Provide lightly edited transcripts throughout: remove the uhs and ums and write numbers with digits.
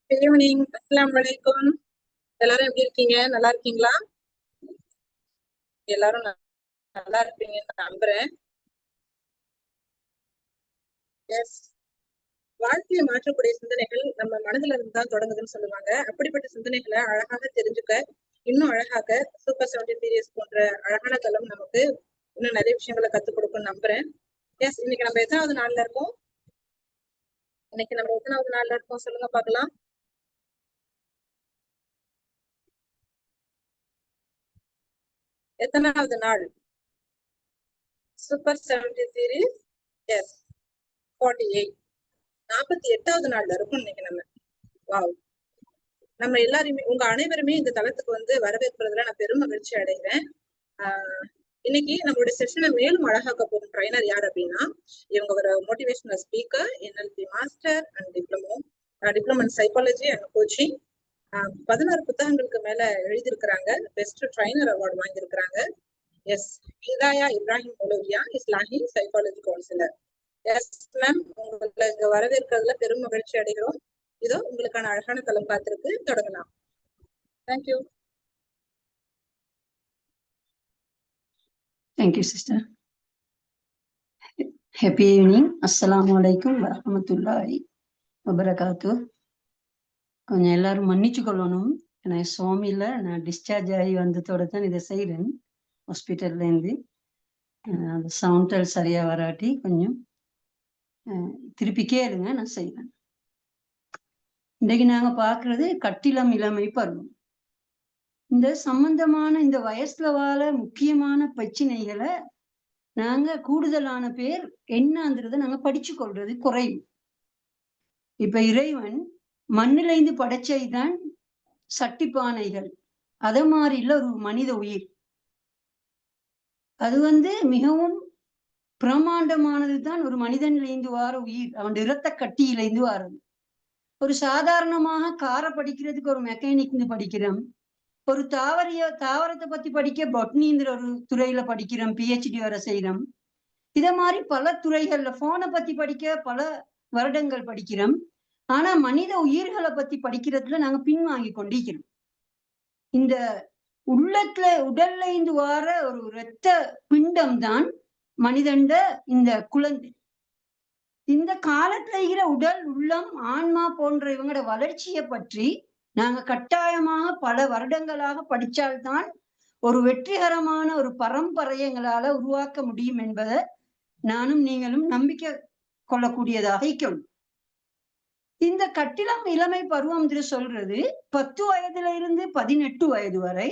Good evening. அஸ்ஸலாமு அலைக்கும். எல்லாரும் எப்படி இருக்கீங்க? நல்லா இருக்கீங்களா? எல்லாரும் நல்லா இருப்பீங்கன்னு நம்புறேன். எஸ். வாழ்க்கையை மாற்றக்கூடிய சிந்தனைகள் நம்ம மனதில இருந்து தான் தொடங்குதுன்னு சொல்லுவாங்க. அப்படிப்பட்ட சிந்தனைகளை அழகாக தெரிஞ்சுக்க, இன்னும் அழகாக சூப்பர் 70 சீரியஸ் போன்ற அழகான தளம் நமக்கு இன்னும் நிறைய விஷயங்களை கத்துக் கொடுக்கும்னு நம்புறேன். எஸ், இன்னைக்கு நம்ம எத்தனாவது நாள்ல இருக்கோம்? சொல்லுங்க பார்க்கலாம். எத்தனாவது நாள்? Super 70 series. எஸ், 48. 48வது நாள்ல இருக்கும் இன்னைக்கு நம்ம. வாவ். நம்ம எல்லாருமே, உங்க அனைவருமே இந்த தளத்துக்கு வரவேற்பதுல நான் பெரும் மகிழ்ச்சி அடைகிறேன். இன்னைக்கு நம்மளுடைய செஷனை மேலும் அழகாக்க போகும் ட்ரைனர் யார் அப்படின்னா, இவங்க ஒரு motivational speaker, NLP master and diploma in psychology and coaching. 16 புத்தகங்களுக்கு மேல எழுதியிருக்கிறாங்க. பெஸ்ட் ட்ரைனர் அவார்டு வாங்கியிருக்கிறாங்க. எஸ், ஹிதாயா இப்ராஹிம் மௌலவியா, இஸ்லாஹி சைக்காலஜி கவுன்சிலர். எஸ் மேம், உங்களை இங்க வரவேற்கிறதுல பெரும் மகிழ்ச்சி அடைகிறோம். இதோ உங்களுக்கான அழகான தளம் பார்த்திருக்கு. தொடங்கலாம். Thank you. Thank you, sister. Happy evening. Assalamu alaikum wa rahmatullahi wa barakatuh. கொஞ்சம் எல்லாரும் மன்னிச்சு கொள்ளணும். நான் சுவாமியில் நான் டிஸ்சார்ஜ் ஆகி வந்ததோட தான் இதை செய்கிறேன். ஹாஸ்பிட்டல்லேருந்து அந்த சவுண்டல் சரியாக வராட்டி கொஞ்சம் திருப்பி கேளுங்க, நான் செய்வேன். இன்றைக்கு நாங்கள் பார்க்குறது கட்டிலம் இளமை பருவம். இந்த சம்பந்தமான இந்த வயசுல வாழ முக்கியமான பிரச்சனைகளை நாங்க கூடுதலான பேர் என்னங்கிறத நாங்க படிச்சு கொள்றது குறையும். இப்ப இறைவன் மண்ணிலைந்து படைச்சைதான் சட்டிப்பானைகள், அத மாதிரி இல்ல ஒரு மனித உயிர். அது மிகவும் பிரமாண்டமானதுதான் ஒரு மனிதனிலேந்து வார உயிர். அவன் இரத்த கட்டியிலேந்து வாரது. ஒரு சாதாரணமாக காரை படிக்கிறதுக்கு ஒரு மெக்கானிக் படிக்கிறோம். ஒரு தாவரத்தை பத்தி படிக்க பொட்னிங்கிற ஒரு துறையில படிக்கிறோம், PhD வரை செய்யறோம். இத மாதிரி பல துறைகள்ல போனை பத்தி படிக்க பல வருடங்கள் படிக்கிறோம். ஆனா மனித உயிர்களை பத்தி படிக்கிறதுல நாங்க பின்வாங்கி கொண்டிருக்கிறோம். இந்த உடல்ல இருந்து வார ஒரு இரத்த பிண்டம் தான் மனிதண்ட இந்த குழந்தை. இந்த காலத்துல இருக்கிற உடல், உள்ளம், ஆன்மா போன்ற இவங்களோட வளர்ச்சியை பற்றி நாங்க கட்டாயமாக பல வருடங்களாக படிச்சால்தான் ஒரு வெற்றிகரமான ஒரு பரம்பரையை எங்களால உருவாக்க முடியும் என்பதை நானும் நீங்களும் நம்பிக்கை கொள்ளக்கூடியதாக இருக்கணும். இந்த கட்டிலம் இளமை பருவம் என்று சொல்றது 10 வயதுல இருந்து 18 வயது வரை,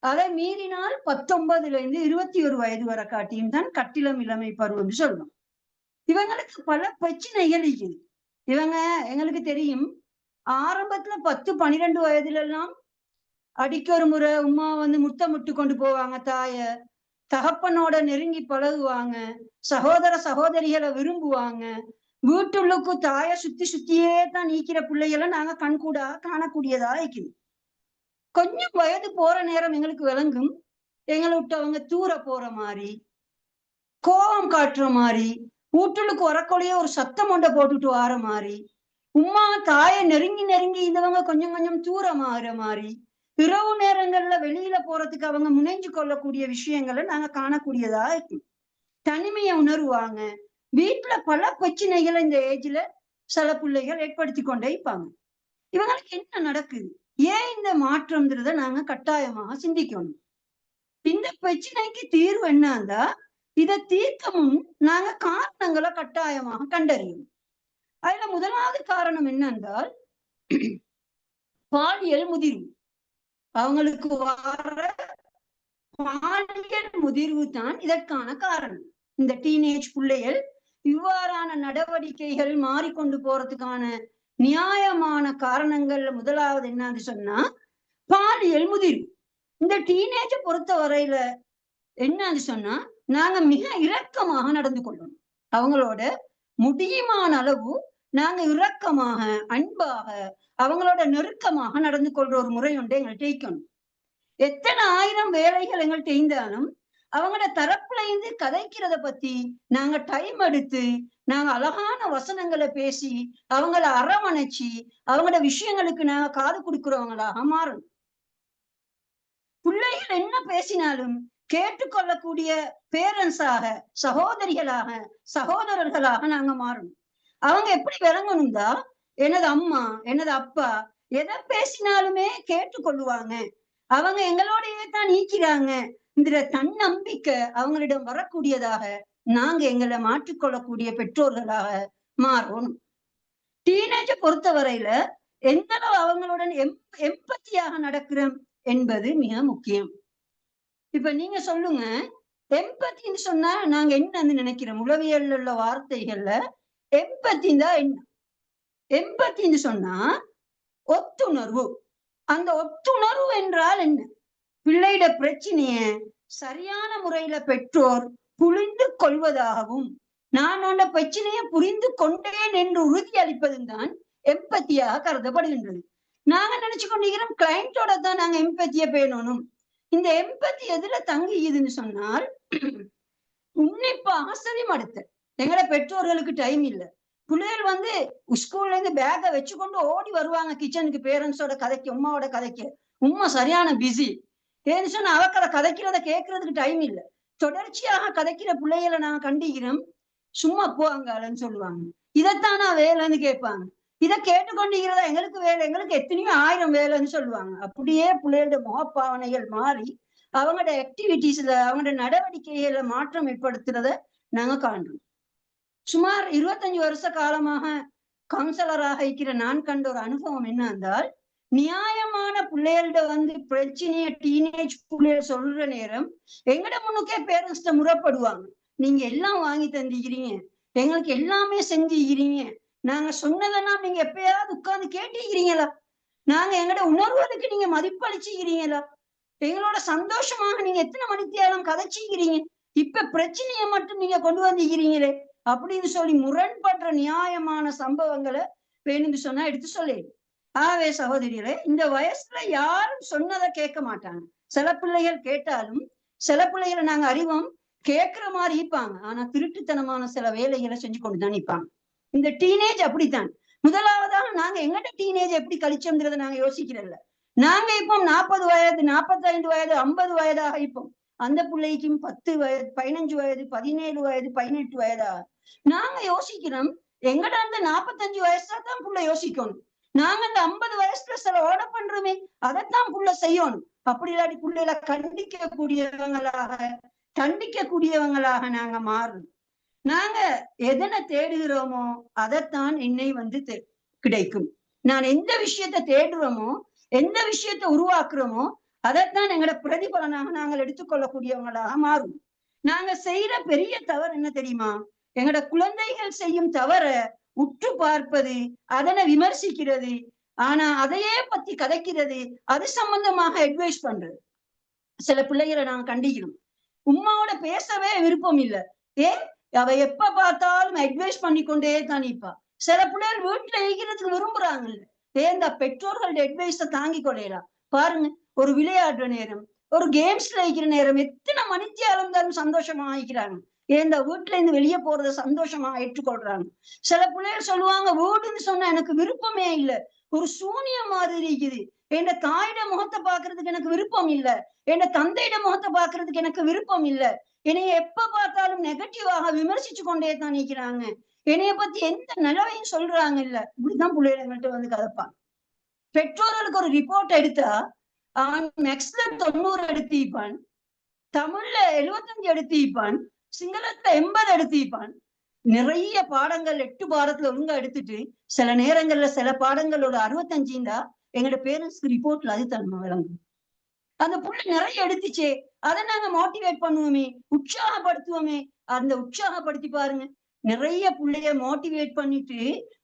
அதை மீறினால் 19 இருந்து 21 வயது வரை காட்டியும் தான் கட்டிலம் இளமை பருவம் சொல்லணும். இவங்களுக்கு பல பிரச்சனைகள் இருக்குது. எங்களுக்கு தெரியும், ஆரம்பத்துல 10-12 வயதுல எல்லாம் அடிக்க ஒரு முறை உமா முத்தமிட்டு கொண்டு போவாங்க. தகப்பனோட நெருங்கி பழகுவாங்க, சகோதர சகோதரிகளை விரும்புவாங்க. வீட்டுள்ளுக்கு தாயை சுத்தியே தான் நீக்கிற பிள்ளைகளை நாங்க கண்கூடா காணக்கூடியதா இருக்குது. கொஞ்சம் வயது போற நேரம் எங்களுக்கு விளங்கும், எங்களை விட்டு அவங்க தூர போற மாதிரி, கோபம் காட்டுற மாதிரி, வீட்டுள்ளுக்கு வரக்கூடிய ஒரு சத்தம் ஒன்றை போட்டுட்டு வார மாதிரி, உமா தாயை நெருங்கி இருந்தவங்க கொஞ்சம் கொஞ்சம் தூரமாகிற மாதிரி, இரவு நேரங்கள்ல வெளியில போறதுக்கு அவங்க முனைஞ்சு கொள்ளக்கூடிய விஷயங்களை நாங்க காணக்கூடியதா இருக்கு. தனிமையை உணர்வாங்க. வீட்டுல பல பிரச்சனைகளை இந்த ஏஜ்ல சில பிள்ளைகள் ஏற்படுத்தி கொண்டே இருப்பாங்க. இவங்களுக்கு என்ன நடக்குது, ஏன் இந்த மாற்றம்ன்றத நாங்க கட்டாயமாக சிந்திக்கணும். இந்த பிரச்சனைக்கு தீர்வு என்னன்னா, இதை தீர்க்க முன் நாங்க காரணங்களை கட்டாயமாக கண்டறியணும். அதுல முதலாவது காரணம் என்னென்றால் பாலியல் முதிர்வு. அவங்களுக்கு வர பாலியல் முதிர்வு தான் இதற்கான காரணம். இந்த டீனேஜ் பிள்ளைகள் இவ்வாறான நடவடிக்கைகள் மாறிக்கொண்டு போறதுக்கான நியாயமான காரணங்கள்ல முதலாவது என்னன்னு சொன்னா பாலியல் முதிர்வு. இந்த டீனேஜை பொறுத்த வரையில என்னன்னு சொன்னா நாங்க மிக இரக்கமாக நடந்து கொள்ளணும். அவங்களோட முடியுமான அளவு நாங்க இரக்கமாக, அன்பாக, அவங்களோட நெருக்கமாக நடந்து கொள்ற ஒரு முறை ஒன்றை எங்கள்கிட்ட இருக்கணும். எத்தனை ஆயிரம் வேலைகள் எங்கள்கிட்ட இருந்தாலும் அவங்களோட தரப்புல இருந்து கதைக்கிறத பத்தி நாங்க டைம் எடுத்து நாங்க அழகான வசனங்களை பேசி அவங்கள அரவணைச்சு அவங்களோட விஷயங்களுக்கு நாங்க காது கொடுக்கிறவங்களாக மாறணும். பிள்ளைகள் என்ன பேசினாலும் கேட்டுக்கொள்ளக்கூடிய பேரண்ட்ஸாக, சகோதரிகளாக, சகோதரர்களாக நாங்க மாறணும். அவங்க எப்படி விளங்கணும்தா, எனது அம்மா எனது அப்பா எதை பேசினாலுமே கேட்டுக்கொள்ளுவாங்க, அவங்க எங்களோடயே தான் நீக்கிறாங்க இந்த தன்னம்பிக்கை அவங்களிடம் வரக்கூடியதாக நாங்க எங்களை மாற்றிக்கொள்ளக்கூடிய பெற்றோர்களாக மாறணும். டீனேஜை பொறுத்தவரையில எந்த அளவு அவங்களுடன் எம்பத்தியாக நடக்கிறோம் என்பது மிக முக்கியம். இப்ப நீங்க சொல்லுங்க, எம்பத்தின்னு சொன்னா நாங்க என்னன்னு நினைக்கிறோம்? உளவியல் உள்ள வார்த்தைகள்ல எம்பத்தின் தான் என்ன? எம்பத்தின்னு சொன்னா ஒத்துணர்வு. அந்த ஒத்துணர்வு என்றால் என்ன? பிள்ளையிட பிரச்சனைய சரியான முறையில பெற்றோர் புரிந்து கொள்வதாகவும், நான் அந்த பிரச்சனையை புரிந்து கொண்டேன் என்று உறுதி அளிப்பதும் தான் எம்பத்தியாக கருதப்படுகின்றது. நாங்க நினைச்சு கொண்டிருக்கிறோம் கிளைண்டோட தான் நாங்க எம்பத்திய பேணணும். இந்த எம்பத்தி எதுல தங்கிக்குதுன்னு சொன்னால், உன்னிப்பாக செவிமடுத்தல். எங்கட பெற்றோர்களுக்கு டைம் இல்லை. பிள்ளைகள் ஸ்கூல்ல இருந்து பேக்கை வச்சுக்கொண்டு ஓடி வருவாங்க கிச்சனுக்கு, பேரண்ட்ஸோட கதைக்கு, உமாவோட கதைக்கு. உமா சரியான பிஸி. ஏன்னு சொன்னா அவக்கதை கதைக்கிறத கேட்கறதுக்கு டைம் இல்லை. தொடர்ச்சியாக கதைக்கிற பிள்ளைகளை நாங்க கண்டிக்கிறோம். சும்மா போவாங்கன்னு சொல்லுவாங்க. இதைத்தானா வேலைன்னு கேட்பாங்க. இதை கேட்டுக்கொண்டிருக்கிறதா எங்களுக்கு வேலை, எங்களுக்கு எத்தனையோ 1000 வேலைன்னு சொல்லுவாங்க. அப்படியே பிள்ளைகளோட முகப்பாவனைகள் மாறி அவங்களோட ஆக்டிவிட்டிஸ்ல, அவங்களோட நடவடிக்கைகளை மாற்றம் ஏற்படுத்துறத நாங்க காண்றோம். சுமார் 25 வருஷ காலமாக கவுன்சிலராக இருக்கிற நான் கண்ட ஒரு அனுபவம் என்ன என்றால், நியாயமான பிள்ளைகள்ட பிரச்சனைய டீனேஜ் பிள்ளைகள் சொல்ற நேரம் எங்கட முன்னுக்கே பேரண்ட்ஸ்ட முறைப்படுவாங்க. நீங்க எல்லாம் வாங்கி தந்திக்கிறீங்க, எங்களுக்கு எல்லாமே செஞ்சுக்கிறீங்க, நாங்க சொன்னதெல்லாம் நீங்க எப்பயாவது உட்கார்ந்து கேட்டிருக்கிறீங்களா? நாங்க எங்கட உணர்வுகளுக்கு நீங்க மதிப்பளிச்சுக்கிறீங்களா? எங்களோட சந்தோஷமாக நீங்க எத்தனை மணித்தியாலும் கதைச்சிக்கிறீங்க, இப்ப பிரச்சனையை மட்டும் நீங்க கொண்டு வந்திருக்கிறீங்களே அப்படின்னு சொல்லி முரண்படுற நியாயமான சம்பவங்களை வேணும்னு சொன்னா எடுத்து சொல்லு. ஆகவே சகோதரிகளே, இந்த வயசுல யாரும் சொன்னதை கேட்க மாட்டாங்க. சில பிள்ளைகள் கேட்டாலும், சில பிள்ளைகளை நாங்க அறிவோம் கேட்கிற மாதிரி இருப்பாங்க, ஆனா திருட்டுத்தனமான சில வேலைகளை செஞ்சு கொண்டுதான் நிற்பாங்க. இந்த டீனேஜ் அப்படித்தான். முதலாவதாக நாங்க எங்கட டீனேஜ் எப்படி கழிச்சோம்ங்கிறத நாங்க யோசிக்கிறதில்ல. நாங்க இப்போ 40 வயது, 45 வயது, 50 வயதாக இருப்போம். அந்த பிள்ளைக்கும் 10 வயது, 15 வயது, 17 வயது, 18 வயதா நாங்க யோசிக்கிறோம். எங்கட அந்த 45 வயசுல தான் புள்ள யோசிக்கணும். நாங்க அந்த 50 வயசுல சில ஓட பண்றோமே, அதைத்தான் புள்ள செய்யணும். அப்படி இல்லாட்டி பிள்ளைகளை கண்டிக்கக்கூடியவங்களாக நாங்க மாறும். நாங்க எதனை தேடுகிறோமோ அதைத்தான் என்னை கிடைக்கும். நான் எந்த விஷயத்தை தேடுறோமோ, எந்த விஷயத்தை உருவாக்குறோமோ அதைத்தான் எங்களோட பிரதிபலனாக நாங்கள் எடுத்துக்கொள்ளக்கூடியவங்களாக மாறும். நாங்க செய்யற பெரிய தவறு என்ன தெரியுமா? எங்களோட குழந்தைகள் செய்யும் தவற உற்று பார்ப்பது, அதனை விமர்சிக்கிறது, ஆனா அதையே பத்தி கதைக்கிறது, அது சம்பந்தமாக அட்வைஸ் பண்றது. சில பிள்ளைகளை நாங்க கண்டிக்கிறோம், உம்மாவோட பேசவே விருப்பம் இல்லை. ஏன்? அவ எப்ப பார்த்தாலும் அட்வைஸ் பண்ணி கொண்டே தான் நிற்பா. சில பிள்ளைகள் வீட்டுல இருக்கிறதுக்கு விரும்புறாங்கல்ல, ஏன் பெற்றோர்களோட அட்வைஸ தாங்கி கொள்ளையலாம். பாருங்க, ஒரு விளையாடுற நேரம், ஒரு கேம்ஸ்ல இருக்கிற நேரம் எத்தனை மணித்தியாலும் இருந்தாலும் சந்தோஷமா ஆகிக்கிறாங்க. ஏன் வீட்டுல இருந்து வெளியே போறத சந்தோஷமா ஏற்றுக்கொள்றாங்க. சில பிள்ளைகள் சொல்லுவாங்க, வீடுன்னு சொன்னா எனக்கு விருப்பமே இல்லை, ஒரு சூனியம் மாதிரி இருக்குது, என் தாயிட முகத்தை பாக்குறதுக்கு எனக்கு விருப்பம் இல்லை, என் தந்தையிட முகத்தை பாக்குறதுக்கு எனக்கு விருப்பம் இல்லை, என்னைய எப்ப பார்த்தாலும் நெகட்டிவாக விமர்சிச்சு கொண்டே தான் நிற்கிறாங்க, என்னைய பத்தி எந்த நிலவையும் சொல்றாங்க இல்ல. இப்படிதான் பிள்ளைகள்கிட்ட கதைப்பாங்க. பெற்றோர்களுக்கு ஒரு ரிப்போர்ட் எடுத்தா மேக்ஸ்ல 90 எடுத்திருப்பான், தமிழ்ல 75 எடுத்திருப்பான், சிங்களத்துல 80 எடுத்திருப்பான். நிறைய பாடங்கள் 8 பாடத்துல ஒழுங்கா எடுத்துட்டு சில நேரங்கள்ல சில பாடங்களோட 65 எங்களோட பேரண்ட்ஸ்க்கு ரிப்போர்ட்ல அது தன்மை விளங்கும். அந்த புள்ள நிறைய எடுத்துச்சே, அதை நாங்க மோட்டிவேட் பண்ணுவோமே, உற்சாகப்படுத்துவோமே. அந்த உற்சாகப்படுத்தி பாருங்க, நிறைய பிள்ளைய மோட்டிவேட் பண்ணிட்டு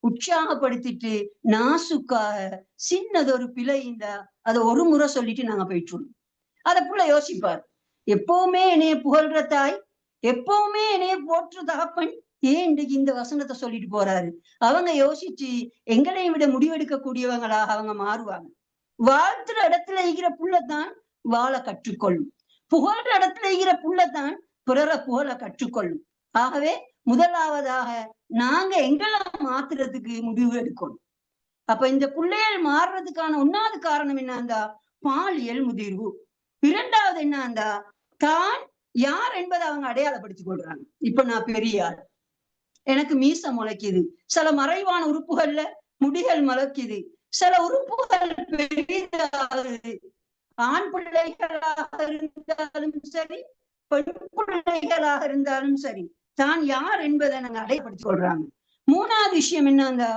உற்சாகப்படுத்திட்டு நாசுக்காக சின்னதொரு பிழை அதை ஒரு முறை சொல்லிட்டு நாங்க போயிட்டுருவோம். அத புள்ள யோசிப்பார், எப்பவுமே என்னைய புகழ்ற தாய், எப்பவுமே என்னைய போற்று தகப்பன், ஏன் இன்றைக்கு இந்த வசனத்தை சொல்லிட்டு போறாரு? அவங்க யோசிச்சு எங்களை விட முடிவெடுக்கக்கூடியவங்களாக அவங்க மாறுவாங்க. வாழ்த்துற இடத்துல இருக்கிற புள்ளத்தான் வாழ கற்றுக்கொள்ளும், புகழ்ற இடத்துல இருக்கிற புள்ளத்தான் பிறரை புகழ கற்றுக்கொள்ளும். ஆகவே முதலாவதாக நாங்க எங்களை மாத்துறதுக்கு முடிவு எடுக்கணும். அப்ப இந்த பிள்ளைகள் மாறுறதுக்கான ஒன்னாவது காரணம் என்னன்னா பாலியல் முதிர்வு. இரண்டாவது என்னன்னா தான் யார் என்பதை அவங்க அடையாளப்படுத்திக் கொள்றாங்க. இப்ப நான் பெரிய ஆள், எனக்கு மீச முளைக்குது, சில மறைவான உறுப்புகள்ல முடிகள் முளைக்குது, சில உறுப்புகள் பெரிதாகுது. ஆண் பிள்ளைகளாக இருந்தாலும் சரி, பெண் பிள்ளைகளாக இருந்தாலும் சரி, தான் யார் என்பதை நாங்க அடையாளப்படுத்திக் கொள்றாங்க. மூணாவது விஷயம் என்னன்னா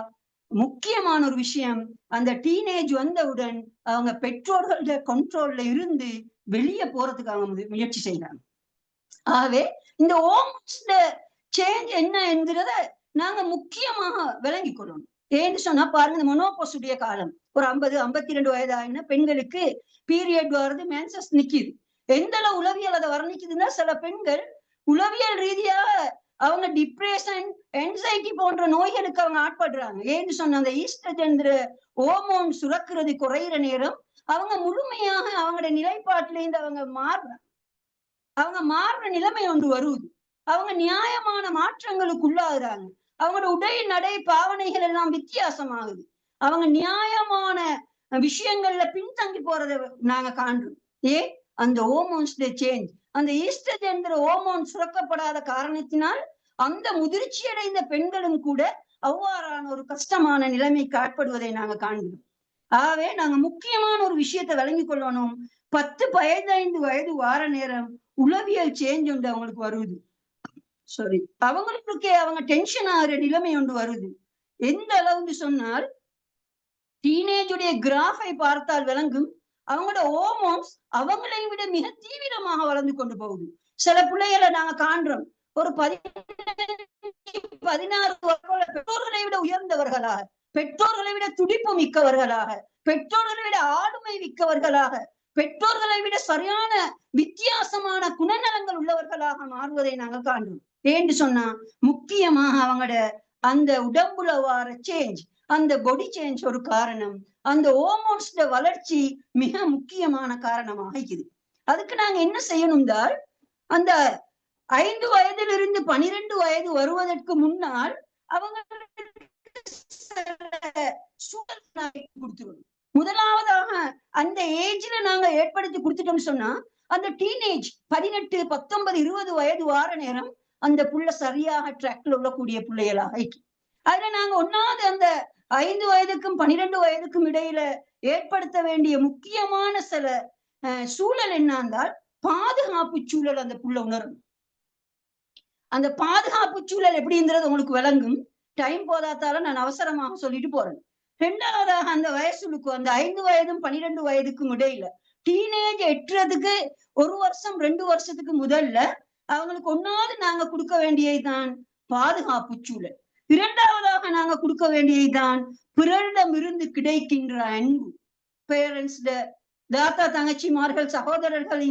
முக்கியமான ஒரு விஷயம், அந்த டீனேஜ் வந்தவுடன் அவங்க பெற்றோர்களோட கண்ட்ரோல்ல இருந்து வெளியே போறதுக்கு அவங்க முயற்சி செய்யறாங்க. ஆகவே இந்த ஹோமோன்ஸ்ல சேஞ்ச் என்ன என்கிறத நாங்க முக்கியமாக விளங்கி கொள்ளணும். ஏன்னு சொன்னா பாருங்க, இந்த மொனோபோஸுடைய காலம் ஒரு 50-52 வயதாயின பெண்களுக்கு பீரியட் வருது, மென்சஸ் நிக்குது. எந்த அளவு உளவியல் அதை வர்ணிக்குதுன்னா, சில பெண்கள் உளவியல் ரீதியாக அவங்க டிப்ரெஷன், என்சைட்டி போன்ற நோய்களுக்கு அவங்க ஆட்படுறாங்க. ஏன்னு சொன்ன அந்த ஈஸ்ட்ரஜன் ஹோமோன் சுரக்கிறது குறையிற நேரம் அவங்க முழுமையாக அவங்களோட நிலைப்பாட்டில இருந்து அவங்க மாறுற நிலைமை ஒன்று வருது. அவங்க நியாயமான மாற்றங்களுக்கு உள்ளாகுறாங்க. அவங்களோட உடை நடை பாவனைகள் எல்லாம் வித்தியாசமாகுது. அவங்க நியாயமான விஷயங்கள்ல பின்தங்கி போறதை நாங்க காண்றோம். ஏன்? அந்த ஹோமோன்ஸ்ல சேஞ்ச், அந்த ஈஸ்ட்ரஜன் ஹோமோன் சுரக்கப்படாத காரணத்தினால் அந்த முதிர்ச்சி அடைந்த பெண்களும் கூட அவ்வாறான ஒரு கஷ்டமான நிலைமைக்கு ஆட்படுவதை நாங்க காண்கிறோம். ஆகவே நாங்க முக்கியமான ஒரு விஷயத்தை விளங்கி கொள்ளணும். 10-15 வயது வார நேரம் உளவியல் சேஞ்ச் ஒன்று அவங்களுக்கு வருது. சாரி, அவங்களுக்கே அவங்க டென்ஷன் ஆகிற நிலைமை ஒன்று வருது. எந்த அளவுன்னு சொன்னால், டீனேஜுடைய கிராஃபை பார்த்தால் விளங்கும், அவங்களோட ஹோமோன்ஸ் அவங்களை விட மிக தீவிரமாக வளர்ந்து கொண்டு போகுது. சில பிள்ளைகளை நாங்க காண்றோம், ஒரு 15-16 பெற்றோர்களை விட உயர்ந்தவர்களாக, பெற்றோர்களை விட துடிப்பு மிக்கவர்களாக, பெற்றோர்களை விட ஆளுமை மிக்கவர்களாக, பெற்றோர்களை விட சரியான வித்தியாசமான குணநலங்கள் உள்ளவர்களாக மாறுவதை நாங்கள் காண்றோம். ஏன்னு சொன்னா முக்கியமாக அவங்களோட அந்த உடம்புல வார சேஞ்ச், அந்த பொடி சேஞ்ச் ஒரு காரணம். அந்த ஹோமோன்ஸ் வளர்ச்சி மிக முக்கியமான காரணமாக இருக்குது. அதுக்கு நாங்க என்ன செய்யணும்னா, அந்த 5 வயதிலிருந்து 12 வயது வருவதற்கு முன்னால் அவங்க கொடுத்துருவோம். முதலாவதாக அந்த ஏஜ்ல நாங்க ஏற்படுத்தி கொடுத்துட்டோம்னு சொன்னா, அந்த டீனேஜ் 18, 19, 20 வயது வார நேரம் அந்த புள்ள சரியாக ட்ராக்ல உள்ளக்கூடிய பிள்ளைகளாக. அதுல நாங்க ஒன்னாவது அந்த 5 வயதுக்கும் 12 வயதுக்கும் இடையில ஏற்படுத்த வேண்டிய முக்கியமான சில சூழல் என்னன்றால் பாதுகாப்பு சூழல் அந்த புள்ள உணரும். அந்த பாதுகாப்பு சூழல் எப்படின்றது உங்களுக்கு விளங்கும். டைம் போதாத்தால நான் அவசரமாக சொல்லிட்டு போறேன். ரெண்டாவதாக அந்த வயசுக்கு அந்த 5 வயதும் 12 வயதுக்கும் இடையில டீனேஜ் எட்டுறதுக்கு 1 வருஷம் 2 வருஷத்துக்கு முதல்ல அவங்களுக்கு ஒன்னாவது நாங்க கொடுக்க வேண்டியதுதான் பாதுகாப்பு சூழல். இரண்டாவதாக நாங்க கொடுக்க வேண்டியதுதான் பிறரிடம் இருந்து கிடைக்கின்ற அன்பு. பேரண்ட்ஸ், தாத்தா தங்கச்சிமார்கள், சகோதரர்கள்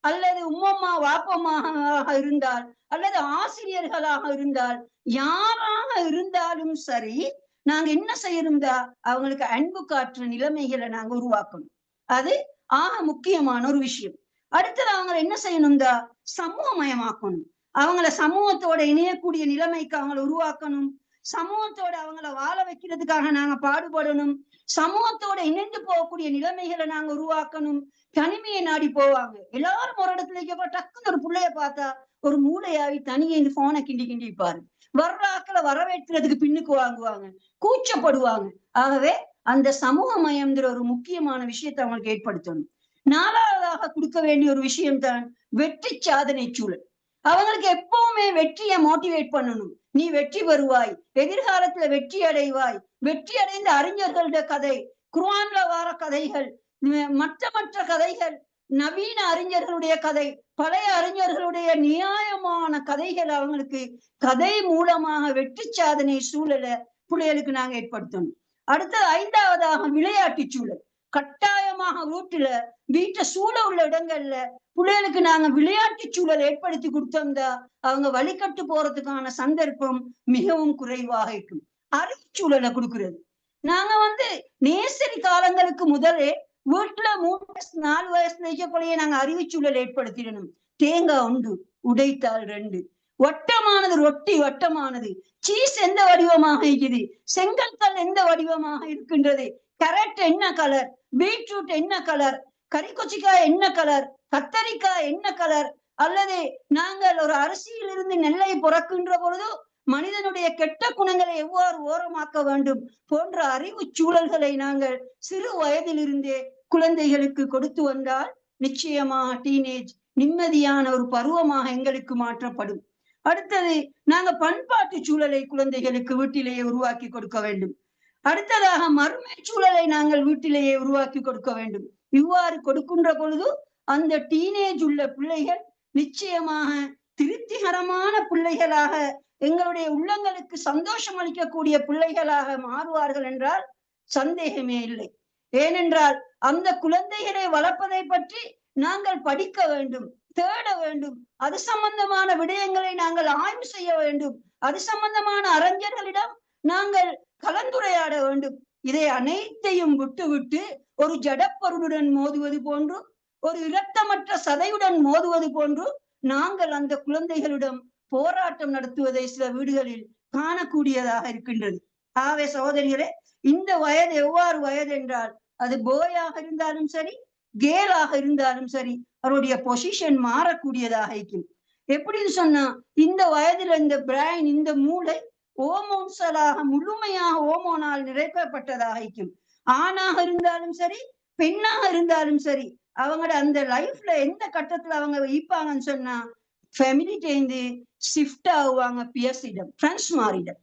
அல்லது உம்மம்மா வாப்பமாக இருந்தால், அல்லது ஆசிரியர்களாக இருந்தால், யாராக இருந்தாலும் சரி, நாங்க என்ன செய்யணும்டா அவங்களுக்கு அன்பு காட்டுற நிலைமைகளை நாங்க உருவாக்கணும். அது ஆக முக்கியமான ஒரு விஷயம். அடுத்தது அவங்க என்ன செய்யணும்டா சமூகமயமாக்கணும். அவங்கள சமூகத்தோட இணையக்கூடிய நிலைமைக்கு அவங்களை உருவாக்கணும். சமூகத்தோட அவங்கள வாழ வைக்கிறதுக்காக நாங்க பாடுபடணும். சமூகத்தோட இணைந்து போகக்கூடிய நிலைமைகளை நாங்க உருவாக்கணும். தனிமையை நாடி போவாங்க. எல்லாரும் ஒரு இடத்துல டக்குன்னு ஒரு பிள்ளைய பார்த்தா ஒரு மூளையாவி தனியே இந்த போனை கிண்டி இருப்பாரு. வர்றாக்களை வரவேற்கிறதுக்கு பின்னுக்கு வாங்குவாங்க, கூச்சப்படுவாங்க. ஆகவே அந்த சமூகமயம்ங்கிற ஒரு முக்கியமான விஷயத்தை அவங்களுக்கு ஏற்படுத்தணும். 4வதாக கொடுக்க வேண்டிய ஒரு விஷயம்தான் வெற்றி சாதனை சூழல். அவங்களுக்கு எப்பவுமே வெற்றியை மோட்டிவேட் பண்ணணும். நீ வெற்றி பெறுவாய், எதிர்காலத்துல வெற்றி அடைவாய். வெற்றி அடைந்த அறிஞர்களுடைய கதை, குர்ஆன்ல வார கதைகள், மற்ற கதைகள், நவீன அறிஞர்களுடைய கதை, பழைய அறிஞர்களுடைய நியாயமான கதைகள் அவங்களுக்கு கதை மூலமாக வெற்றி சாதனை சூழலை பிள்ளைகளுக்கு நாங்க ஏற்படுத்தணும். அடுத்தது 5வதாக விளையாட்டு சூழல். கட்டாயமாக வீட்டை சூழ உள்ள இடங்கள்ல பிள்ளைகளுக்கு நாங்க விளையாட்டு சூழல் ஏற்படுத்தி கொடுத்தோம்னா அவங்க வழிகட்டு போறதுக்கான சந்தர்ப்பம் மிகவும் குறைவாக இருக்கும். அறிவுச்சூழலை கொடுக்கிறது. நாங்க நேசரி காலங்களுக்கு முதலே வீட்டுல 3-4 வயசுல இருக்கக்குள்ளேயே நாங்க அறிவுச்சூழல் ஏற்படுத்திடணும். தேங்காய் உண்டு, உடைத்தால் 2. வட்டமானது ரொட்டி வட்டமானது, சீஸ் எந்த வடிவமாக இருக்குது, செங்கற்கல் எந்த வடிவமாக இருக்கின்றது, கேரட் என்ன கலர், பீட்ரூட் என்ன கலர், கறிக்கொச்சிக்காய் என்ன கலர், கத்தரிக்காய் என்ன கலர், அல்லது நாங்கள் ஒரு அரிசியிலிருந்து நெல்லை புறக்கின்ற பொழுது மனிதனுடைய கெட்ட குணங்களை எவ்வாறு ஓரமாக்க வேண்டும் போன்ற அறிவு சூழல்களை நாங்கள் சிறு வயதிலிருந்தே குழந்தைகளுக்கு கொடுத்து வந்தால் நிச்சயமாக டீனேஜ் நிம்மதியான ஒரு பருவமாக எங்களுக்கு மாற்றப்படும். அடுத்தது, நாங்க பண்பாட்டு சூழலை குழந்தைகளுக்கு வீட்டிலேயே உருவாக்கி கொடுக்க வேண்டும். அடுத்ததாக மறுமை சூழலை நாங்கள் வீட்டிலேயே உருவாக்கி கொடுக்க வேண்டும். இவ்வாறு கொடுக்கின்ற பொழுது அந்த டீனேஜ் உள்ள பிள்ளைகள் நிச்சயமாக திருப்திகரமான பிள்ளைகளாக, எங்களுடைய உள்ளங்களுக்கு சந்தோஷம் அளிக்கக்கூடிய பிள்ளைகளாக மாறுவார்கள் என்றால் சந்தேகமே இல்லை. ஏனென்றால் அந்த குழந்தைகளை வளர்ப்பதை பற்றி நாங்கள் படிக்க வேண்டும், தேட வேண்டும், அது சம்பந்தமான விடயங்களை நாங்கள் ஆய்வு செய்ய வேண்டும், அது சம்பந்தமான அறிஞர்களிடம் நாங்கள் கலந்துரையாட வேண்டும். இதை அனைத்தையும் விட்டுவிட்டு ஒரு ஜடப்பொருளுடன் மோதுவது போன்று, ஒரு இரத்தமற்ற சதையுடன் மோதுவது போன்று நாங்கள் அந்த குழந்தைகளிடம் போராட்டம் நடத்துவதை சில வீடுகளில் காணக்கூடியதாக இருக்கின்றது. ஆகவே சகோதரிகளே, இந்த வயது எவ்வாறு வயது என்றால், அது போயாக இருந்தாலும் சரி, கேலாக இருந்தாலும் சரி, அவருடைய பொசிஷன் மாறக்கூடியதாக இருக்கும். எப்படின்னு சொன்னா, இந்த வயதுல இந்த பிரைன், இந்த மூளை ஓமோன்ஸலாக முழுமையாக ஓமோனால் நிறைக்கப்பட்டதாக இருக்கும். ஆணாக இருந்தாலும் சரி, பெண்ணாக இருந்தாலும் சரி, அவங்களோட அந்த லைஃப்ல எந்த கட்டத்துல அவங்க வைப்பாங்கன்னு சொன்னா, ஃபெமிலிட்டேந்து ஷிஃப்ட் ஆகுவாங்க பியர்ஸிடம், ஃப்ரெண்ட்ஸ் மாறிடம்.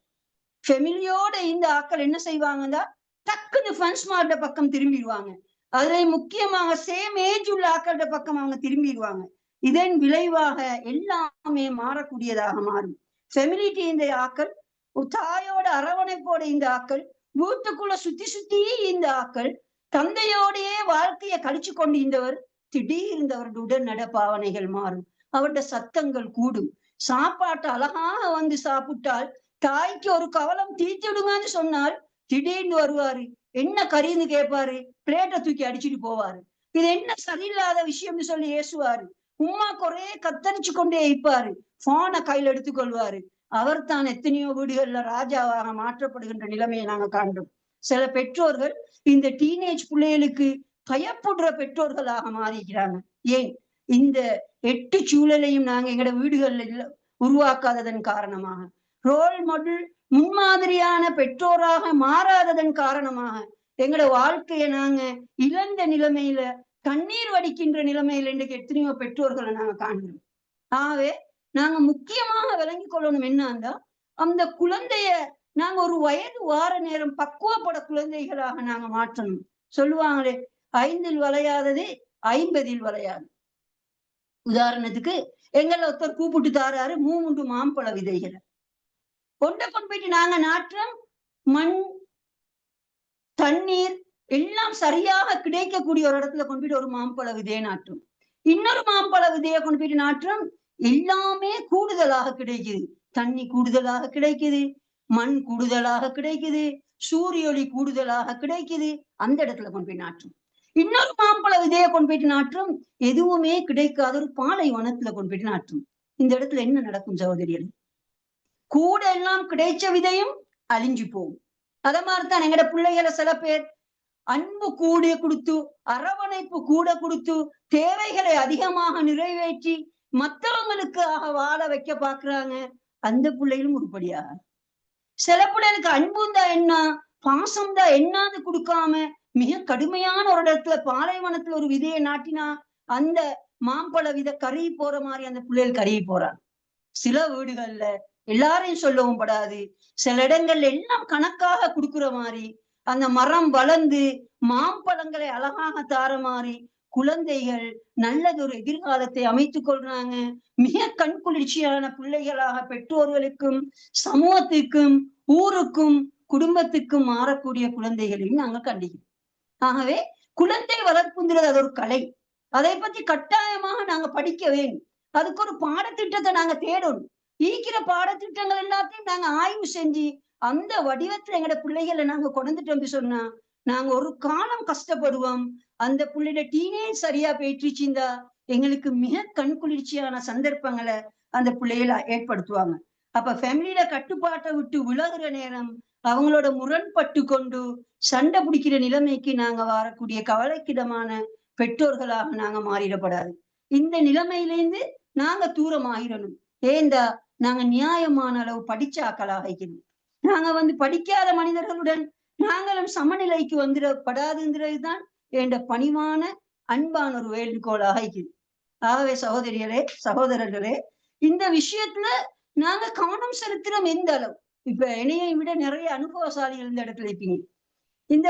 ஃபெமிலியோட இந்த ஆக்கள் என்ன செய்வாங்கன்னா, டக்குன்னு ஃப்ரெண்ட்ஸ் மாறிட பக்கம் திரும்பிடுவாங்க. அதுல முக்கியமாக சேம் ஏஜ் உள்ள ஆக்களோட பக்கம் அவங்க திரும்பிடுவாங்க. இதன் விளைவாக எல்லாமே மாறக்கூடியதாக மாறும். ஃபெமிலிட்டி இந்த ஆக்கள், தாயோட அரவணைப்போட இந்த ஆக்கள், வீட்டுக்குள்ள சுத்தி சுத்தி இந்த ஆக்கள், தந்தையோடையே வாழ்க்கையை கழிச்சு கொண்டு இருந்தவர் திடீர்னு அவருடைய உடல் நடப்பாவனைகள் மாறும், அவருடைய சத்தங்கள் கூடும். சாப்பாட்டை அழகாக வந்து சாப்பிட்டால் தாய்க்கு ஒரு கவலம் தீர்த்திடுங்கன்னு சொன்னால் திடீர்னு வருவாரு, என்ன கறின்னு கேட்பாரு, பிளேட்டை தூக்கி அடிச்சுட்டு போவாரு. இது என்ன சரியில்லாத விஷயம்னு சொல்லி ஏசுவாரு. உமாக்கு ஒரே கத்தரிச்சு கொண்டே இருப்பாரு, போனை கையில் எடுத்துக்கொள்வாரு. அவர் தான் எத்தனையோ வீடுகள்ல ராஜாவாக மாற்றப்படுகின்ற நிலைமையை நாங்க காண்றோம். சில பெற்றோர்கள் இந்த டீனேஜ் பிள்ளைகளுக்கு பயப்படுற பெற்றோர்களாக மாறிக்கிறாங்க. ஏன்? இந்த 8 சூழலையும் நாங்க எங்களோட வீடுகள்ல உருவாக்காததன் காரணமாக, ரோல் மாடல் முன்மாதிரியான பெற்றோராக மாறாததன் காரணமாக எங்களோட வாழ்க்கையை நாங்க இழந்த நிலைமையில, கண்ணீர் வடிக்கின்ற நிலைமையில இன்றைக்கு எத்தனையோ பெற்றோர்களை நாங்க காண்கிறோம். ஆகவே நாங்க முக்கியமாக விளங்கி கொள்ளணும் என்னன்னா, அந்த குழந்தைய நாங்க ஒரு வயது வார நேரம் பக்குவப்பட குழந்தைகளாக நாங்க மாற்றணும். சொல்லுவாங்களே, 5 வளையாதது 50 வளையாது. உதாரணத்துக்கு எங்கள ஒருத்தர் கூப்பிட்டு தாராரு 3 மாம்பழ விதைகளை கொண்டு போயிட்டு நாங்க நாற்றம், மண், தண்ணீர் எல்லாம் சரியாக கிடைக்கக்கூடிய ஒரு இடத்துல கொண்டு போயிட்டு ஒரு மாம்பழ விதையை நாட்டும். இன்னொரு மாம்பழ விதையை கொண்டு போயிட்டு நாற்றம், எல்லாமே கூடுதலாக கிடைக்குது. தண்ணி கூடுதலாக கிடைக்குது, மண் கூடுதலாக கிடைக்குது, சூரிய ஒளி கூடுதலாக கிடைக்குது. அந்த இடத்துல கொண்டு போய் நாற்றும். இன்னொரு மாம்பழ விதையை கொண்டு போயிட்டு நாற்றும், எதுவுமே கிடைக்காத ஒரு பாலைவனத்துல கொண்டு போயிட்டு நாற்றும். இந்த இடத்துல என்ன நடக்கும் சகோதரிகள்? கூட எல்லாம் கிடைச்ச விதையும் அழிஞ்சு போகும். அத மாதிரிதான் எங்கட பிள்ளைகளை சில பேர் அன்பு கூட கொடுத்து, அரவணைப்பு கூட கொடுத்து, தேவைகளை அதிகமாக நிறைவேற்றி மற்றவங்களுக்காக வாழ வைக்க பாக்குறாங்க. அந்த பிள்ளைகளும் உருப்படியா. சில பிள்ளைகளுக்கு அன்பும் தான் என்ன, பாசம் தான் என்னான்னு கொடுக்காம மிக கடுமையான ஒரு இடத்துல பாலைவனத்துல ஒரு விதையை நாட்டினா அந்த மாம்பழ விதை கருகி போற மாதிரி அந்த பிள்ளைகள் கருகி போறாங்க. சில வீடுகள்ல எல்லாரையும் சொல்லவும் படாது, சில இடங்கள்ல எல்லாம் கணக்காக கொடுக்குற மாதிரி அந்த மரம் வளர்ந்து மாம்பழங்களை அழகாக தார மாதிரி குழந்தைகள் நல்லதொரு எதிர்காலத்தை அமைத்துக் கொள்றாங்க. மிக கண்குளிர்ச்சியான பிள்ளைகளாக பெற்றோர்களுக்கும் சமூகத்துக்கும் ஊருக்கும் குடும்பத்துக்கும் மாறக்கூடிய குழந்தைகளையும் நாங்க கண்டிக்கிறோம். ஆகவே குழந்தை வளர்ப்புங்கிறது அது ஒரு கலை. அதை பத்தி கட்டாயமாக நாங்க படிக்க வேண்டும். அதுக்கு ஒரு பாடத்திட்டத்தை நாங்க தேடணும். ஈக்கிற பாடத்திட்டங்கள் எல்லாத்தையும் நாங்க ஆய்வு செஞ்சு அந்த வடிவத்துல எங்கட பிள்ளைகளை நாங்க கொண்டுட்டோம் சொன்னா நாங்க ஒரு காலம் கஷ்டப்படுவோம். அந்த பிள்ளைட டீனேஜ் சரியா போயிட்டுச்சுந்தா எங்களுக்கு மிக கண்குளிர்ச்சியான சந்தர்ப்பங்களை அந்த பிள்ளைகளை ஏற்படுத்துவாங்க. அப்ப ஃபேமிலியில கட்டுப்பாட்டை விட்டு விலகுற நேரம் அவங்களோட முரண்பட்டு கொண்டு சண்டை பிடிக்கிற நிலைமைக்கு நாங்க வரக்கூடிய கவலைக்கிடமான பெற்றோர்களாக நாங்க மாறிடப்படாது. இந்த நிலைமையிலேருந்து நாங்க தூரம் ஆகிடணும். ஏந்தா நாங்க நியாயமான அளவு படிச்ச ஆக்களாக இருக்கணும். நாங்க படிக்காத மனிதர்களுடன் நாங்களும் சமநிலைக்கு வந்துடப்படாதுங்கிறதுதான் என்ற பணிவான அன்பான ஒரு வேண்டுகோளாக இருக்குது. ஆகவே சகோதரிகளே, சகோதரர்களே, இந்த விஷயத்துல நாங்க கவனம் செலுத்துறோம். எந்த அளவு இப்ப என்னையை விட நிறைய அனுபவசாலிகள் இந்த இடத்துல இருப்பீங்க. இந்த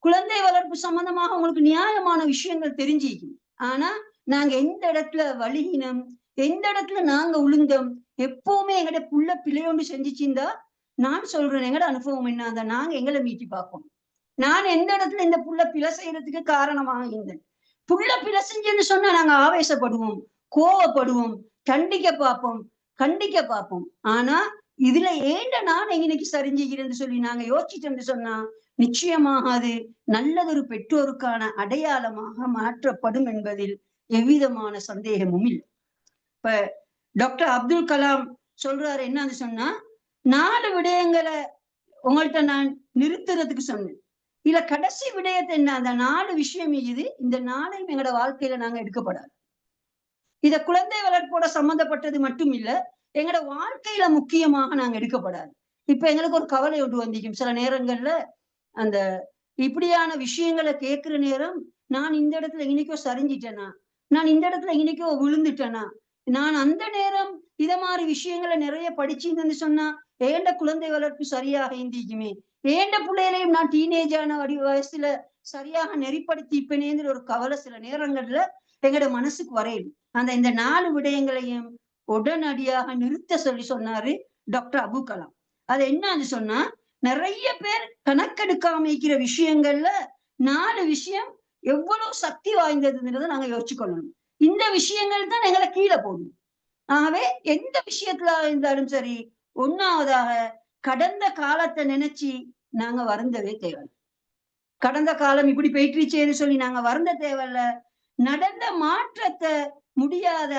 குழந்தை வளர்ப்பு சம்பந்தமாக உங்களுக்கு நியாயமான விஷயங்கள் தெரிஞ்சிக்கும். ஆனா நாங்க எந்த இடத்துல வலிகினம், எந்த இடத்துல நாங்க உளுந்தோம், எப்பவுமே எங்கட புள்ள பிள்ளையோண்டு செஞ்சுச்சிருந்தா நான் சொல்றேன், எங்கட அனுபவம் என்ன, அந்த நாங்க எங்களை மீட்டி பார்ப்போம். நான் எந்த இடத்துல இந்த புள்ள பிழை செய்யறதுக்கு காரணமாக இருந்தேன். புள்ள பிழை செஞ்சுன்னு சொன்னா நாங்க ஆவேசப்படுவோம், கோவப்படுவோம், கண்டிக்க பார்ப்போம். ஆனா இதுல ஏண்ட நான் இன்னைக்கு சரிஞ்சுக்கிறேன்னு சொல்லி நாங்க யோசிச்சுட்டோம்னு சொன்னா நிச்சயமாக அது நல்லதொரு பெற்றோருக்கான அடையாளமாக மாற்றப்படும் என்பதில் எவ்விதமான சந்தேகமும் இல்லை. இப்ப டாக்டர் அப்துல் கலாம் சொல்றாரு என்னன்னு சொன்னா, 4 விடயங்களை உங்கள்கிட்ட நான் நிறுத்துறதுக்கு சொன்னேன். இல்ல கடைசி விடயத்தை என்ன, அந்த 4 விஷயம் இது. இந்த 4ஐயும் எங்களோட வாழ்க்கையில நாங்க எடுக்கப்படாது. இத குழந்தை வளர்ப்போட சம்பந்தப்பட்டது மட்டும் இல்ல, எங்களோட வாழ்க்கையில முக்கியமாக நாங்க எடுக்கப்படாது. இப்ப எங்களுக்கு ஒரு கவலை ஒன்று வந்திக்கும் சில நேரங்கள்ல. அந்த இப்படியான விஷயங்களை கேட்கிற நேரம், நான் இந்த இடத்துல இன்னைக்கோ சரிஞ்சிட்டேனா, நான் இந்த இடத்துல இன்னைக்கோ விழுந்துட்டேனா, நான் அந்த நேரம் இத மாதிரி விஷயங்களை நிறைய படிச்சிருந்தேன்னு சொன்னா ஏண்ட குழந்தை வளர்ப்பு சரியாக இருந்திக்குமே, ஏண்ட பிள்ளைகளையும் நான் டீனேஜான வயசுல சரியாக நெறிப்படுத்தி இப்பனேங்கிற ஒரு கவலை சில நேரங்கள்ல எங்களோட மனசுக்கு வரையுது. இந்த 4 விடயங்களையும் உடனடியாக நிறுத்த சொல்லி சொன்னாரு டாக்டர் அபுல் கலாம். அது என்னன்னு சொன்னா, நிறைய பேர் கணக்கெடுக்காம இருக்கிற விஷயங்கள்ல 4 விஷயம் எவ்வளவு சக்தி வாய்ந்ததுன்றதை நாங்க யோசிச்சுக்கொள்ளணும். இந்த விஷயங்கள் தான் எங்களை கீழே போடும். ஆகவே எந்த விஷயத்துல இருந்தாலும் சரி, 1ஆவதாக கடந்த காலத்தை நினைச்சு நாங்க வருந்தவே தேவையில்லை. கடந்த காலம் இப்படி போயிட்டுச்சேன்னு சொல்லி நாங்க வருந்த தேவையில்ல. நடந்த மாற்றத்தை முடியாத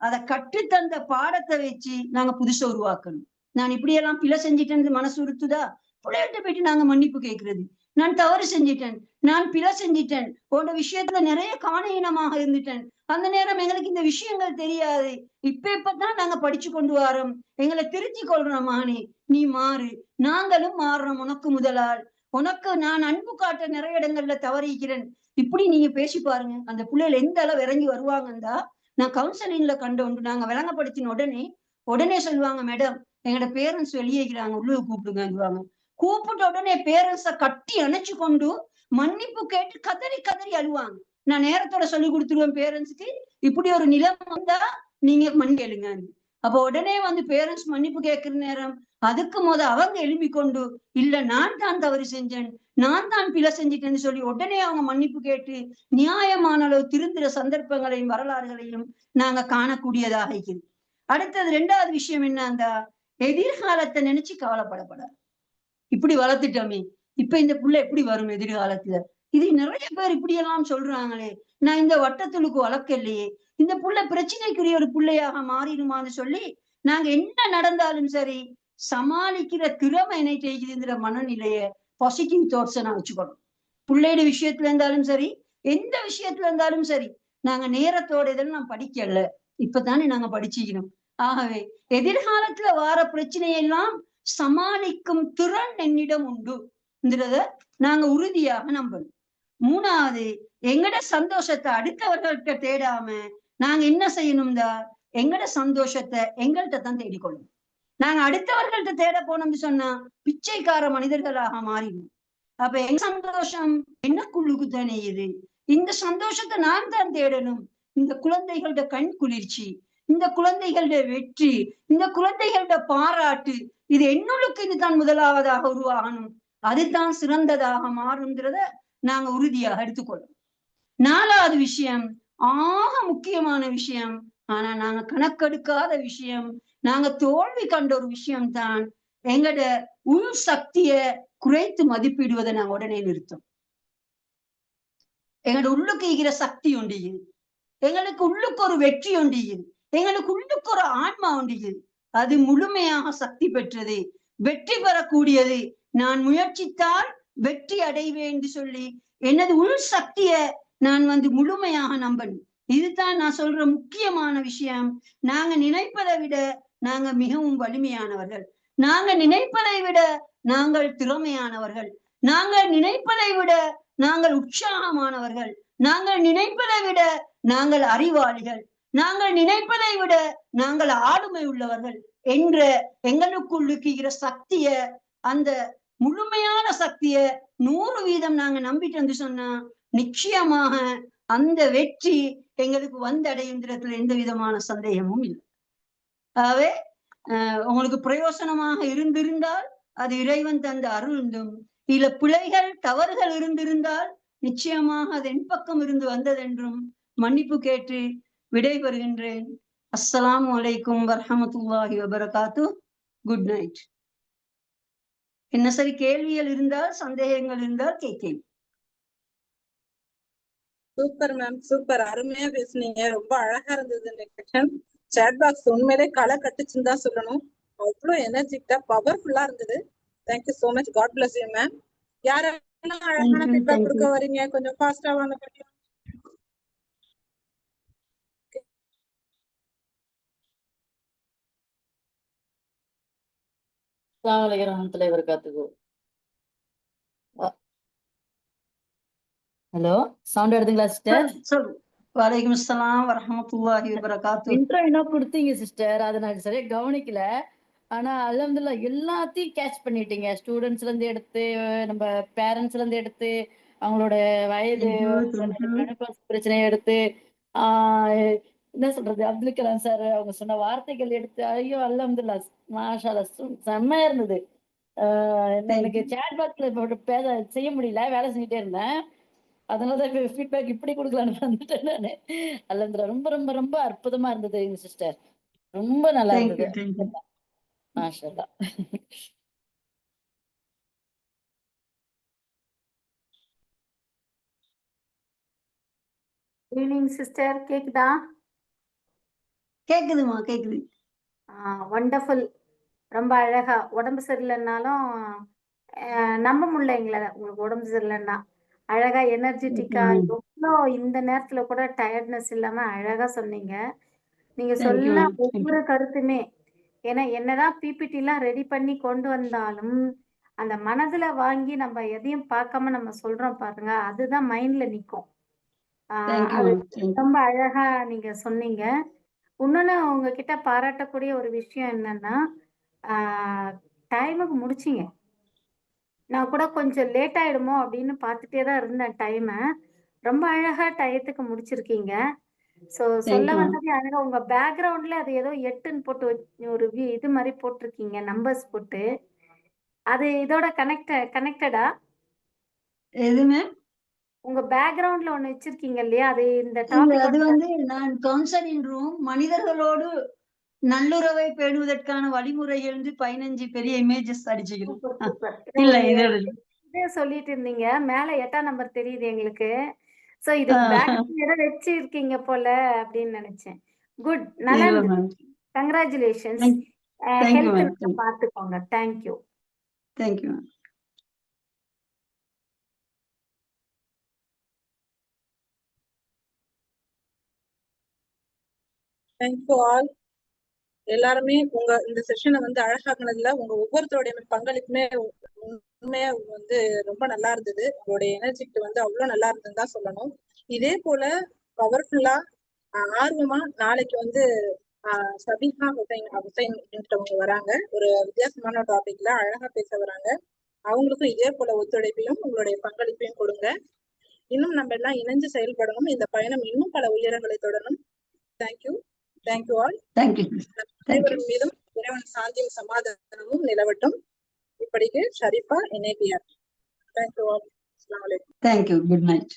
அதை கற்றுத்தந்த பாடத்தை வச்சு நாங்க புதுசா உருவாக்கணும். நான் இப்படியெல்லாம் பிழை செஞ்சிட்டேன்னு மனசு உறுத்துதா, பிள்ளைகிட்ட போயிட்டு நாங்க மன்னிப்பு கேட்கறது. நான் தவறு செஞ்சிட்டேன், நான் பிழை செஞ்சிட்டேன், போன்ற விஷயத்துல நிறைய காணீனமாக இருந்துட்டேன். அந்த நேரம் எங்களுக்கு இந்த விஷயங்கள் தெரியாது. இப்பதான் நாங்க படிச்சு கொண்டு வரோம், எங்களை திருத்தி கொள்றோம். மானே நீ மாறு, நாங்களும் மாறுறோம், உனக்கு முதலால், உனக்கு நான் அன்பு காட்ட நிறைய இடங்கள்ல தவறிக்கிறேன். இப்படி நீங்க பேசி பாருங்க, அந்த பிள்ளைகள் எந்த அளவு இறங்கி வருவாங்கந்தா. நான் கவுன்சிலிங்ல கண்டு ஒன்று நாங்க விளங்கப்படுத்தின உடனே சொல்லுவாங்க, மேடம் எங்களோட பேரண்ட்ஸ் வெளியேக்கிறாங்க, உள்ளே கூப்பிடுங்க. கூப்பிட்ட உடனே பேரண்ட்ஸ கட்டி அணைச்சு கொண்டு மன்னிப்பு கேட்டு கதறி கதறி அழுவாங்க. நான் நேரத்தோட சொல்லி கொடுத்துருவேன் பேரண்ட்ஸுக்கு, இப்படி ஒரு நிலைமை வந்தா நீங்க மன்னிப்பு கேளுங்க. அப்ப உடனே பேரண்ட்ஸ் மன்னிப்பு கேட்கிற நேரம் அதுக்கு அவங்க எழுப்பி கொண்டு, இல்ல நான் தான் தவறு செஞ்சேன், நான் தான் பிழை செஞ்சிட்டேன்னு சொல்லி உடனே அவங்க மன்னிப்பு கேட்டு நியாயமான அளவு திருந்துற சந்தர்ப்பங்களையும் வரலாறுகளையும் நாங்க காணக்கூடியதாக இருக்குது. அடுத்தது 2வது விஷயம் என்ன, அந்த எதிர்காலத்தை நினைச்சு கவலைப்படப்படாது. இப்படி வளர்த்துட்டோமே, இப்ப இந்த புள்ள எப்படி வரும் எதிர்காலத்துல, இது நிறைய பேர் இப்படி எல்லாம் சொல்றாங்களே, நான் இந்த வட்டத்துளுக்கு வளர்க்கலையே, இந்த புள்ள பிரச்சனைக்குரிய ஒரு பிள்ளையாக மாறிடுமான்னு சொல்லி நாங்க என்ன நடந்தாலும் சரி சமாளிக்கிற திறமை என்ன செய்யுதுங்கிற மனநிலைய பாசிட்டிவ் தாட்ஸை நான் வச்சுக்கணும். பிள்ளையோட விஷயத்துல இருந்தாலும் சரி, எந்த விஷயத்துல இருந்தாலும் சரி, நாங்க நேரத்தோட இதெல்லாம் படிக்கல, இப்பதானே நாங்க படிச்சுக்கணும். ஆகவே எதிர்காலத்துல வார பிரச்சனையெல்லாம் சமாளிக்கும் திறன் என்னிடம் உண்டுன்றத நாங்க உறுதியாக நம்பணும். 3வது, எங்கட சந்தோஷத்தை அடுத்தவர்கள்ட்ட தேடாம நாங்க என்ன செய்யணும்டா, எங்கட சந்தோஷத்தை எங்கள்கிட்ட தான் தேடிக்கொள்ளணும். நாங்க அடுத்தவர்கள்ட்ட தேட போனோம்னு சொன்னா பிச்சைக்கார மனிதர்களாக மாறிடும். அப்ப எங்க சந்தோஷம் என்னக்குள்ளுக்கு தானே இது, இந்த சந்தோஷத்தை நான் தான் தேடணும். இந்த குழந்தைகளோட கண் குளிர்ச்சி, இந்த குழந்தைகளோட வெற்றி, இந்த குழந்தைகளோட பாராட்டு, இது என்னுள்ளுக்கு இதுதான் முதலாவதாக உருவாகணும், அதுதான் சிறந்ததாக மாறுங்கிறத நாங்க உறுதியாக எடுத்துக்கொள்ளணும். 4வது விஷயம், ஆக முக்கியமான விஷயம், ஆனா நாங்க கணக்கெடுக்காத விஷயம், நாங்க தோல்வி கண்ட ஒரு விஷயம் தான், எங்கட உள் சக்திய குறைத்து மதிப்பிடுவதை நாங்க உடனே நிறுத்தோம். எங்களோட உள்ளுக்கு இருக்கிற சக்தி உண்டு, எங்களுக்கு உள்ளுக்கு ஒரு வெற்றி உண்டு, எங்களுக்கு உள்ளுக்கு ஒரு ஆன்மா உண்டு, அது முழுமையாக சக்தி பெற்றது, வெற்றி பெறக்கூடியது. நான் முயற்சித்தால் வெற்றி அடைவேன் என்று சொல்லி எனது உள் சக்திய நான் முழுமையாக நம்பணும். இதுதான் நான் சொல்ற முக்கியமான விஷயம். நாங்க நினைப்பதை விட நாங்க மிகவும் வலிமையானவர்கள். நாங்க நினைப்பதை விட நாங்கள் திறமையானவர்கள். நாங்கள் நினைப்பதை விட நாங்கள் உற்சாகமானவர்கள். நாங்கள் நினைப்பதை விட நாங்கள் அறிவாளிகள். நாங்கள் நினைப்பதை விட நாங்கள் ஆளுமை உள்ளவர்கள் என்ற எங்களுக்குள் இருக்கிற சக்திய, அந்த முழுமையான சக்திய 100% நாங்க நம்பிட்டு சொன்னா நிச்சயமாக அந்த வெற்றி எங்களுக்கு வந்தடையுன்றதுல எந்த விதமான சந்தேகமும் இல்லை. ஆகவே உங்களுக்கு பிரயோசனமாக இருந்திருந்தால் அது இறைவன் தந்த அருளும், இல்ல பிழைகள் தவறுகள் இருந்திருந்தால் நிச்சயமாக அது என் பக்கம் இருந்து வந்ததென்றும் மன்னிப்பு கேட்டு விடைபெறுகின்றேன். அஸ்ஸலாமு அலைக்கும் வரஹ்மத்துல்லாஹி வபரகாத்து. Good night. என்ன சரி கேள்விகள் இருந்தால், சந்தேகங்கள் இருந்தால் கேட்கேன். Super ma'am, super. அருமையா பேசுனீங்க. ரொம்ப அழகா இருந்தது இந்த செக்ஷன். சாட் பாக்ஸ் உண்மையிலே களை கட்டுச்சுன்னு தான் சொல்லணும். அவ்வளோ எனர்ஜிக்கா பவர்ஃபுல்லா இருந்தது. Thank you so much. God bless you ma'am. யாரெல்லாம் அழகான ஃபீட்பேக் கொடுக்க வரீங்க கொஞ்சம் ஃபாஸ்டா வாங்க. ஹலோ, சவுண்ட் எடுத்துங்களா சிஸ்டர்? வலைக்கும் அஸ்ஸலாம் வரஹ்மத்துல்லாஹி வபரகாத்து. இன்ட்ரோ என்ன கொடுத்தீங்க சிஸ்டர், அதை நான் சரியா கவனிக்கல. ஆனா அல்ஹம்துலில்லாஹ் எல்லாத்தையும் கேட்ச் பண்ணிட்டீங்க. ஸ்டூடெண்ட்ஸ்ல இருந்து எடுத்து, நம்ம பேரண்ட்ஸ்ல இருந்து எடுத்து, அவங்களோட வயது பிரச்சனையை எடுத்து, என்ன சொல்றது, அப்துல் கலாம் சார் அவங்க சொன்ன வார்த்தைகள் எடுத்து, ஐயோ அல்ஹம்துலில்லாஹ் மாஷா அல்லாஹ் செம்மையா இருந்தது. எனக்கு சேட் பாக்ஸ்ல செய்ய முடியல, வேலை செஞ்சுட்டே இருந்தேன். அதனாலதான் ஃபீட்பேக் இப்படி கொடுக்கலான்னு வந்துட்டேன் நானு. அல்ஹம்துலில்லாஹ் ரொம்ப ரொம்ப ரொம்ப அற்புதமா இருந்தது சிஸ்டர். ரொம்ப நல்லா இருந்தது. மாஷா அல்லாஹ். ஈவினிங் சிஸ்டர், கேக்குதா? கேக்குதுமா, கேக்குது. வண்டர்ஃபுல். ரொம்ப அழகா. உடம்பு சரியில்லைன்னாலும் நம்ப முடியல எங்களை, உங்களுக்கு உடம்பு சரியில்லைன்னா. அழகா எனர்ஜெட்டிக்கா, எவ்வளோ இந்த நேரத்துல கூட டயர்ட்னஸ் இல்லாம அழகா சொன்னீங்க. நீங்க சொல்ல ஒவ்வொரு கருத்துமே, ஏன்னா என்னதான் பிபிடி எல்லாம் ரெடி பண்ணி கொண்டு வந்தாலும் அந்த மனதுல வாங்கி நம்ம எதையும் பார்க்காம நம்ம சொல்றோம் பாருங்க, அதுதான் மைண்ட்ல நிக்கும். அது ரொம்ப அழகா நீங்க சொன்னீங்க. இன்னொன்னு உங்ககிட்ட பாராட்டக்கூடிய ஒரு விஷயம் என்னன்னா, டைமுக்கு முடிச்சிங்க. நான் கூட கொஞ்சம் லேட் ஆயிடுமோ அப்படின்னு பார்த்துட்டே தான் இருந்தேன் டைமை. ரொம்ப அழகா டயத்துக்கு முடிச்சிருக்கீங்க. ஸோ சொல்ல வந்ததே அழகா. உங்க பேக்ரவுண்ட்ல அது ஏதோ 8ன்னு போட்டு ஒரு இது மாதிரி போட்டிருக்கீங்க, நம்பர்ஸ் போட்டு. அது இதோட கனெக்டடா? எதுவுமே உங்க பேக்ரவுண்ட்ல ஒண்ணு வச்சிருக்கீங்க இல்லையா, அது இந்த அது நான் கவுன்சிலிங் ரூம், மனிதர்களோடு நல்லுறவை பேணுவதற்கான வழிமுறைகள் 15 பெரிய இமேஜஸ் அடிச்சுக்கிறேன். இல்ல இதே சொல்லிட்டு இருந்தீங்க, மேல 8ஆம் நம்பர் தெரியுது எங்களுக்கு. சோ இது பேக்ரவுண்ட் வச்சு இருக்கீங்க போல அப்படின்னு நினைச்சேன். குட், நல்லா இருந்தது. கங்க்ராச்சுலேஷன்ஸ். ஹெல்த் பாத்துக்கோங்க. தேங்க்யூ. தேங்க்யூ. Thank you all. எல்லாருமே உங்க இந்த செஷனை அழகாக்குனதுல உங்க ஒவ்வொருத்தருடைய பங்களிப்புமே உண்மையா ரொம்ப நல்லா இருந்தது. உங்களுடைய எனர்ஜிக்கு அவ்வளவு நல்லா இருந்ததுன்னு தான் சொல்லணும். இதே போல பவர்ஃபுல்லா ஆர்வமா நாளைக்கு சபிஹா ஹுசைன் என்றவங்க வராங்க. ஒரு வித்தியாசமான டாபிக்ல அழகா பேச வராங்க. அவங்களுக்கும் இதே போல ஒத்துழைப்பையும் உங்களுடைய பங்களிப்பையும் கொடுங்க. இன்னும் நம்ம எல்லாம் இணைஞ்சு செயல்படணும். இந்த பயணம் இன்னும் பல உயரங்களை தொடரும். தேங்க்யூ. Thank you all. அனைவரின் மீதும் இறைவன் சாந்தியும் சமாதானமும் நிலவட்டும். இப்படிக்கு ஷரீஃபா NAPR. Thank you all. அஸ்ஸலாமு அலைக்கும். தேங்க்யூ. Good night.